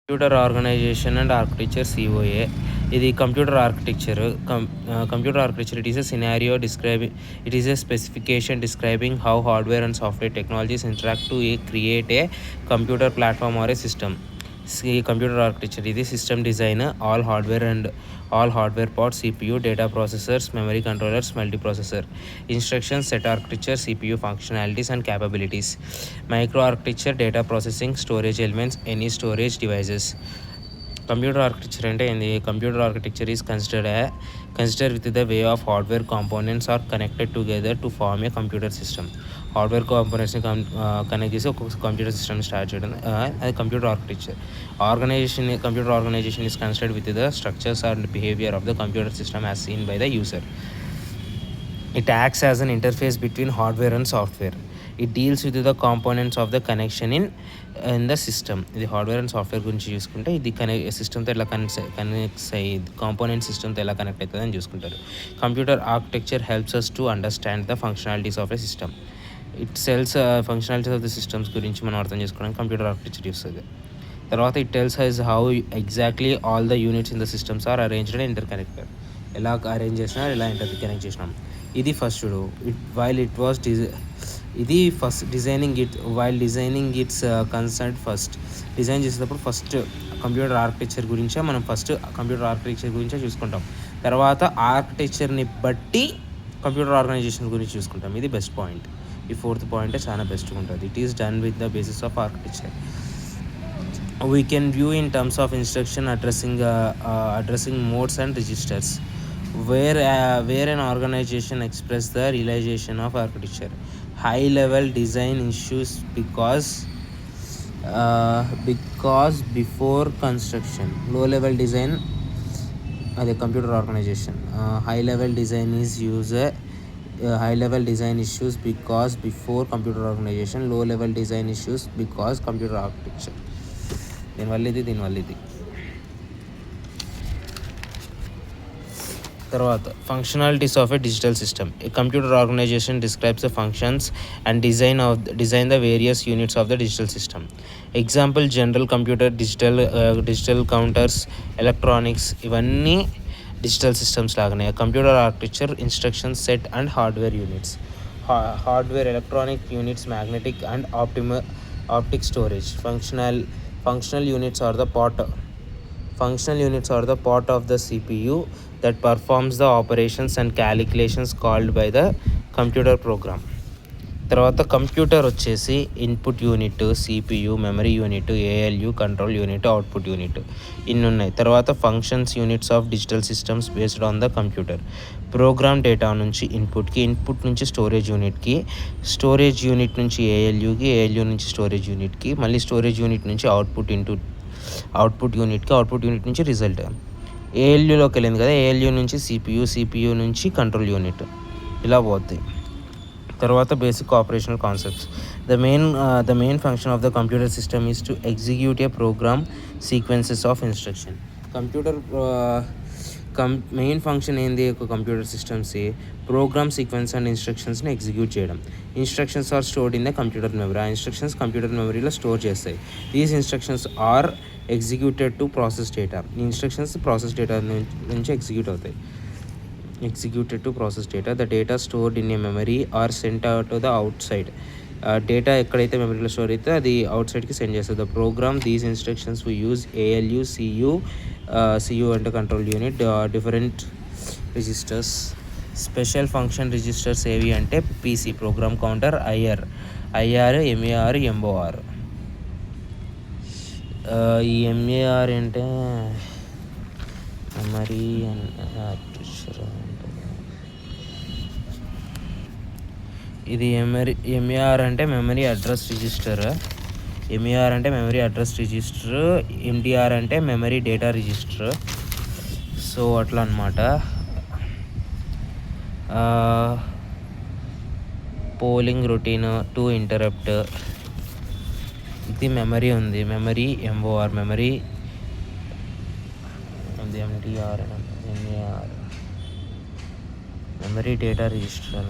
Computer Organization and Architecture (COA). The computer architecture. Computer architecture, it is a scenario describing. It is a specification describing how hardware and software technologies interact to create a computer platform or a system. See, computer architecture is the system designer, all hardware parts, CPU, data processors, memory controllers, multiprocessor, instructions set architecture, CPU functionalities and capabilities, microarchitecture, data processing, storage elements, any storage devices. Computer architecture and in the computer architecture is considered with the way of hardware components are connected together to form a computer system. Hardware కాంపోనెంట్స్ని connect చేసి ఒక computer system start చేయడం అది computer architecture. Computer organisation is considered with the structures and behaviour of the computer system as seen by the user. It acts as an interface between hardware and software. It deals with the components of the connection in the system. ఇది hardware and software గురించి చూసుకుంటే ఇది సిస్టమ్తో ఎలా connects అయ్యి component సిస్టమ్తో ఎలా connect అవుతుంది అని చూసుకుంటారు. Computer architecture helps us to understand the functionalities of a system. It sells functionalities of the systems గురించి మనం అర్థం చేసుకోవడానికి కంప్యూటర్ ఆర్కిటెక్చర్ చూస్తుంది. తర్వాత it tells is how exactly all the units in the systems are arranged and interconnected. ఎలా arrange చేసినా ఎలా interconnect చేసినాం. ఇది first designing it's concern first design చేసేటప్పుడు ఫస్ట్ కంప్యూటర్ ఆర్కిటెక్చర్ గురించే మనం కంప్యూటర్ ఆర్కిటెక్చర్ గురించే చూసుకుంటాం. తర్వాత ఆర్కిటెక్చర్ని బట్టి కంప్యూటర్ ఆర్గనైజేషన్ గురించి చూసుకుంటాం. ఇది బెస్ట్ పాయింట్. ఈ ఫోర్త్ పాయింటే చాలా బెస్ట్గా ఉంటుంది. It is done with the basis of architecture. We can view in terms of instruction addressing modes and registers, where an organization express the realization of architecture. High level design issues because before construction. Low level design the computer organization. High level design is high level design issues because before computer organization. Low level design issues because computer architecture. దీనివల్ల ఇది తర్వాత functionalities of a digital system. A computer organisation describes the functions and design the various units of the digital system. Example general computer, digital counters, electronics, ఇవన్నీ digital systems లాగానే. Computer architecture instruction set and hardware units. Hardware electronic units, magnetic and optic storage. Functional units are the part of the CPU that performs the operations and calculations called by the computer program. తర్వాత computer వచ్చేసి input unit, CPU, memory unit, ALU, control unit, output unit, ఇన్ని ఉన్నాయి. తర్వాత functions units of digital systems based on the computer. Program data నుంచి input నుంచి storage unit నుంచి ALU నుంచి storage యూనిట్కి, మళ్ళీ స్టోరేజ్ యూనిట్ నుంచి అవుట్పుట్ యూనిట్ నుంచి రిజల్ట్. ALUలోకి వెళ్ళింది కదా, ALU నుంచి CPU నుంచి కంట్రోల్ యూనిట్, ఇలా పోతాయి. తర్వాత basic operational concepts. The main function of the computer system is to execute a program sequences of instruction. Computer main function ఏంది ఒక computer systems? Program sequence and ఇన్స్ట్రక్షన్స్ని ఎగ్జిక్యూట్ చేయడం. Instructions are stored in the computer memory. ఆ instructions computer మెమరీలో store చేస్తాయి. These instructions are executed to process data. ఈ instructions process data నుంచి executed to process data. The data stored in a memory or sent out to the outside. Data ఎక్కడైతే మెమరీలో store అయితే అది అవుట్సైడ్కి send చేస్తుంది. The program these instructions we use ALU, CU అంటే control unit, different registers. Special function registers ఏవి అంటే PC, program counter, IR, MAR, MOR. ఈ MAR అంటే మెమరీ ఇది MAR అంటే మెమరీ అడ్రస్ రిజిస్టర్. MDR అంటే మెమరీ డేటా రిజిస్టర్. సో అట్లా అనమాట. Polling routine, to interrupt. ఇది మెమరీ ఉంది. Memory MOR, memory MDR, MAR, memory data register.